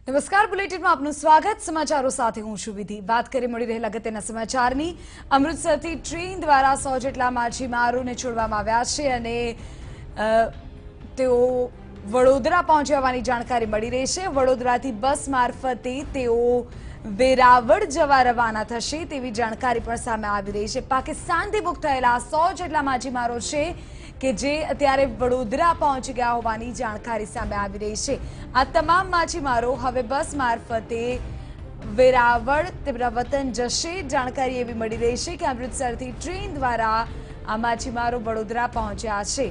નમસ્કાર, બુલેટિનમાં આપનું સ્વાગત। સમાચારો સાથે હું છું વિધિ। વાત કરીએ મળી રહેલા અગત્યના સમાચારની। અમૃતસરથી ટ્રેન દ્વારા 100 જેટલા માછીમારોને છોડવામાં આવ્યા છે અને તેઓ વડોદરા પહોંચ્યા હોવાની જાણકારી મળી રહી છે। વડોદરાથી બસ મારફતે તેઓ વેરાવળ જવા રવાના થશે તેવી જાણકારી પણ સામે આવી રહી છે। પાકિસ્તાનથી મુક્ત થયેલા 100 જેટલા માછીમારો છે કે જે અત્યારે વડોદરા પહોંચી ગયા હોવાની જાણકારી સામે આવી રહી છે। આ તમામ માછીમારો હવે બસ મારફતે વેરાવળ તેમના વતન જશે। જાણકારી એવી મળી રહી છે કે અમૃતસરથી ટ્રેન દ્વારા આ માછીમારો વડોદરા પહોંચ્યા છે।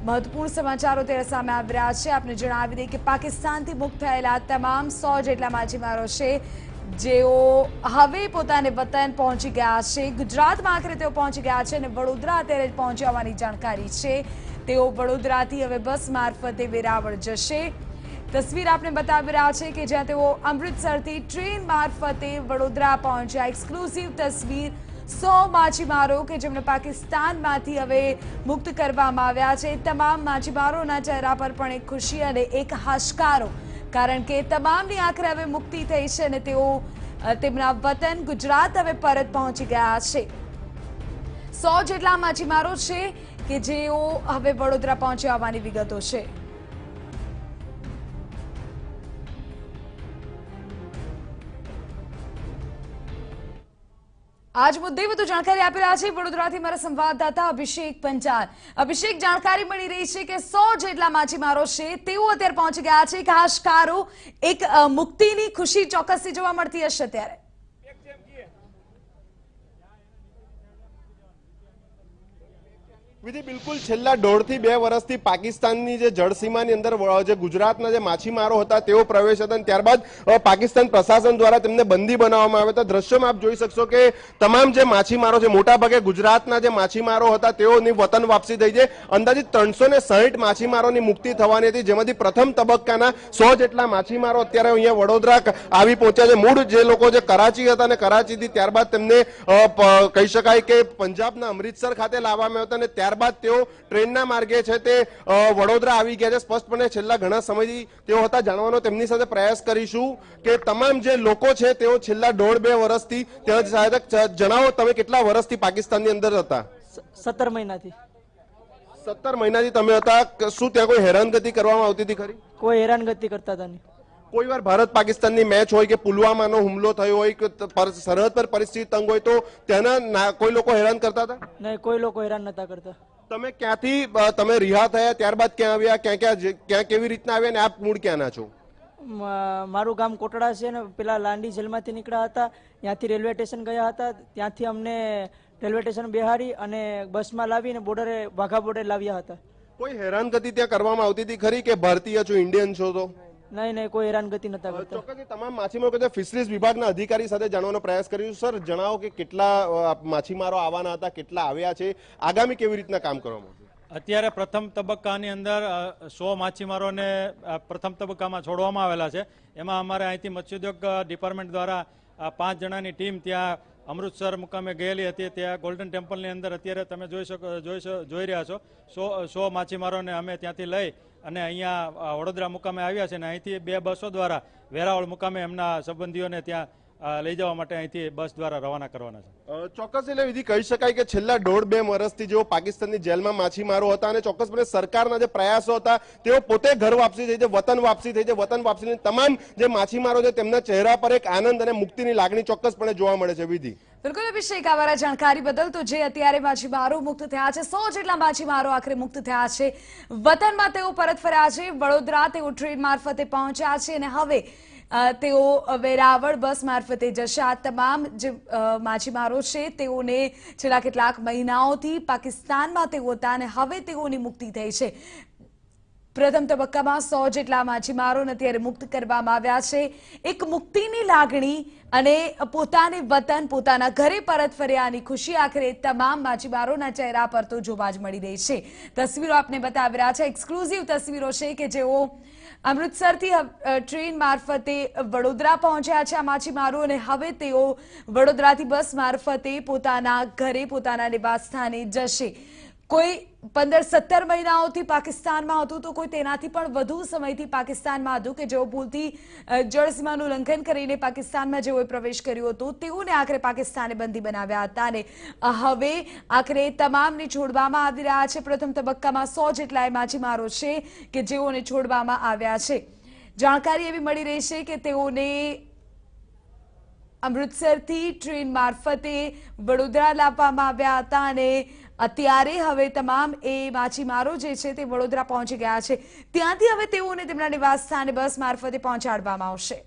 મહત્વપૂર્ણ સમાચારો ત્યારે સામે આવી રહ્યા છે। આપને જણાવી દઈએ કે પાકિસ્તાનથી મુક્ત થયેલા તમામ 100 જેટલા માછીમારો છે જેઓ હવે પોતાને વતન પહોંચી ગયા છે। ગુજરાતમાં આખરે તેઓ પહોંચી ગયા છે અને વડોદરા અત્યારે પહોંચ્યા હોવાની જાણકારી છે। તેઓ વડોદરાથી હવે બસ મારફતે વેરાવળ જશે। તસવીર આપને બતાવી રહ્યા છે કે જ્યાં તેઓ અમૃતસરથી ટ્રેન મારફતે વડોદરા પહોંચ્યા। એક્સક્લુઝિવ તસવીર 100 માછીમારો કે જેમને પાકિસ્તાનમાંથી હવે મુક્ત કરવામાં આવ્યા છે। તમામ માછીમારોના ચહેરા પર પણ એક ખુશી અને એક હાશકારો, કારણ કે તમામની આખરે હવે મુક્તિ થઈ છે અને તેઓ તેમના વતન ગુજરાત હવે પરત પહોંચી ગયા છે। 100 જેટલા માછીમારો છે કે જેઓ હવે વડોદરા પહોંચ્યા હોવાની વિગતો છે। आज मुद्दे વધુ જાણકારી આપી રહ્યા છે વડોદરાથી મારા સંવાદદાતા અભિષેક પંચાલ। અભિષેક, જાણકારી મળી રહી છે કે 100 જેટલા માછીમારો છે તેઓ અત્યારે પહોંચી ગયા છે। એક હાશકારો, એક મુક્તિની ખુશી ચોક્કસથી જોવા મળતી હશે ત્યારે। વિધિ, બિલકુલ છેલ્લા 1.5 થી 2 વર્ષથી પાકિસ્તાનની જે જળસીમાની અંદર જે ગુજરાતના જે માછીમારો હતા તેઓ પ્રવેશ હતા, ત્યારબાદ પાકિસ્તાન પ્રશાસન દ્વારા તેમને બંદી બનાવવામાં આવ્યા હતા। દ્રશ્યોમાં આપ જોઈ શકશો કે તમામ જે માછીમારો છે, મોટાભાગે ગુજરાતના જે માછીમારો હતા તેઓની વતન વાપસી થઈ છે। અંદાજિત 360 માછીમારોની મુક્તિ થવાની હતી, જેમાંથી પ્રથમ તબક્કાના 100 જેટલા માછીમારો અત્યારે અહીંયા વડોદરા આવી પહોંચ્યા છે। મૂળ જે લોકો જે કરાચી હતા અને કરાચીથી ત્યારબાદ તેમને કહી શકાય કે પંજાબના અમૃતસર ખાતે લાવવામાં આવ્યા હતા અને ત્યારબાદ તેઓ ટ્રેનના માર્ગે છે તે વડોદરા આવી ગયા છે। સ્પષ્ટપણે છેલ્લા ઘણા સમયથી તેઓ હતા, જાણવાનો તેમની સાથે પ્રયાસ કરીશું કે તમામ જે લોકો છે તેઓ છેલ્લા 1.5-2 વર્ષથી જણાવો, તમે કેટલા વર્ષથી પાકિસ્તાનની અંદર હતા? 17 મહિનાથી। 17 મહિનાથી તમે હતા। શું ત્યાં કોઈ હેરાનગતિ કરવામાં આવતી હતી ખરી? કોઈ હેરાનગતિ કરતા હતા નહીં। કોઈ વાર ભારત પાકિસ્તાનની મેચ હોય કે પુલવામાનો હુમલો થયો હોય કે સરહદ પર પરિસ્થિતિ તંગ હોય તો ત્યાંના કોઈ લોકો હેરાન કરતા હતા? નહીં, કોઈ લોકો હેરાન નતા કરતા। તમે ક્યાંથી તમે રિહા થયા, ત્યારબાદ ક્યાં આવ્યા, ક્યાં કેવી રીતના આવ્યા અને આપ મૂળ ક્યાંના છો? મારું ગામ કોટડા છે ને પેલા લાંડી જેલમાંથી નીકળ્યા હતા, ત્યાંથી રેલવે સ્ટેશન ગયા હતા, ત્યાંથી અમને રેલવે સ્ટેશન બેહારી અને બસમાં લાવીને બોર્ડરે વાઘા બોર્ડરે લાવ્યા હતા। કોઈ હેરાનગતિ ત્યાં કરવામાં આવતી હતી ખરી કે ભારતીય છો, ઇન્ડિયન છો તો? નહીં, કોઈ હેરાનગતિ નતા કરતા। ચોક્કસ તમામ માછીમારો કે ફિશરીઝ વિભાગના અધિકારી સાથે જાણવાનો પ્રયાસ કરીશું। સર, જણાવો કે કેટલા માછીમારો આવવાના હતા, કેટલા આવ્યા છે, આગામી કેવી રીતના કામ કરવામાં આવશે? અત્યારે પ્રથમ તબક્કાની અંદર 100 માછીમારોને પ્રથમ તબક્કામાં છોડવામાં આવેલા છે। એમાં અમારે અહીંથી મત્સ્યોદ્યોગ ડિપાર્ટમેન્ટ દ્વારા 5 જણાની ટીમ ત્યાં અમૃતસર મુકામે ગયેલી હતી। ત્યાં ગોલ્ડન ટેમ્પલની અંદર અત્યારે તમે જોઈ રહ્યા છો 100 માછીમારોને અમે ત્યાંથી લઈ અને અહીંયા વડોદરા મુકામે આવ્યા છે અને અહીંથી 2 બસો દ્વારા વેરાવળ મુકામે એમના સંબંધીઓને ત્યાં લઈ જવા માટે અહીંથી બસ દ્વારા રવાના કરવાના છે। ચોક્કસ એટલે વિધિ કહી શકાય કે છેલ્લા 1.5-2 વર્ષથી જેઓ પાકિસ્તાનની જેલમાં માછીમારો હતા અને ચોક્કસપણે સરકારના જે પ્રયાસો હતા તેઓ પોતે ઘર વાપસી થઈ છે, વતન વાપસી થઈ છે। વતન વાપસીની તમામ જે માછીમારો છે તેમના ચહેરા પર એક આનંદ અને મુક્તિની લાગણી ચોક્કસપણે જોવા મળે છે। વિધિ, બિલકુલ અભિષેક, આવારા જાણકારી બદલ તો જે અત્યારે માછીમારો મુક્ત થયા છે, 100 જેટલા માછીમારો આખરે મુક્ત થયા છે, વતનમાં તેઓ પરત ફર્યા છે, વડોદરા તેઓ ટ્રેન મારફતે પહોંચ્યા છે અને હવે તેઓ વેરાવળ બસ મારફતે જશે। આ તમામ જે માછીમારો છે તેઓને છેલ્લા કેટલાક મહિનાઓથી પાકિસ્તાનમાં તેઓ હતા અને હવે તેઓની મુક્તિ થઈ છે। પ્રથમ તબક્કામાં 100 જેટલા માછીમારોને અત્યારે મુક્ત કરવામાં આવ્યા છે। એક મુક્તિની લાગણી અને પોતાને વતન, પોતાના ઘરે પરત ફર્યાની ખુશી આખરે તમામ માછીમારોના ચહેરા પર તો જોવા જ મળી રહી છે। તસવીરો આપને બતાવી રહ્યા છે, એક્સક્લુઝિવ તસવીરો છે કે જેઓ અમૃતસરથી ટ્રેન મારફતે વડોદરા પહોંચ્યા છે આ માછીમારો અને હવે તેઓ વડોદરાથી બસ મારફતે પોતાના ઘરે, પોતાના નિવાસ સ્થાને જશે। કોઈ 15-17 મહિનાઓથી પાકિસ્તાનમાં હતું તો કોઈ તેનાથી પણ વધુ સમયથી પાકિસ્તાનમાં હતું કે જેઓ ભૂલથી જળસીમાનું ઉલ્લંઘન કરીને પાકિસ્તાનમાં જેઓએ પ્રવેશ કર્યો હતો તેઓને આખરે પાકિસ્તાને બંદી બનાવ્યા હતા અને હવે આખરે તમામને છોડવામાં આવી રહ્યા છે. પ્રથમ તબક્કામાં 100 જેટલા માછીમારો છે કે જેઓને છોડવામાં આવ્યા છે. જાણકારી એવી મળી રહી છે કે તેઓને અમૃતસરથી ટ્રેન મારફતે વડોદરા લાવવામાં આવ્યા હતા અને અત્યારે હવે તમામ એ માછીમારો જે છે તે વડોદરા પહોંચી ગયા છે. ત્યાંથી હવે તેઓને તેમના નિવાસ સ્થાને બસ મારફતે પહોંચાડવામાં આવશે.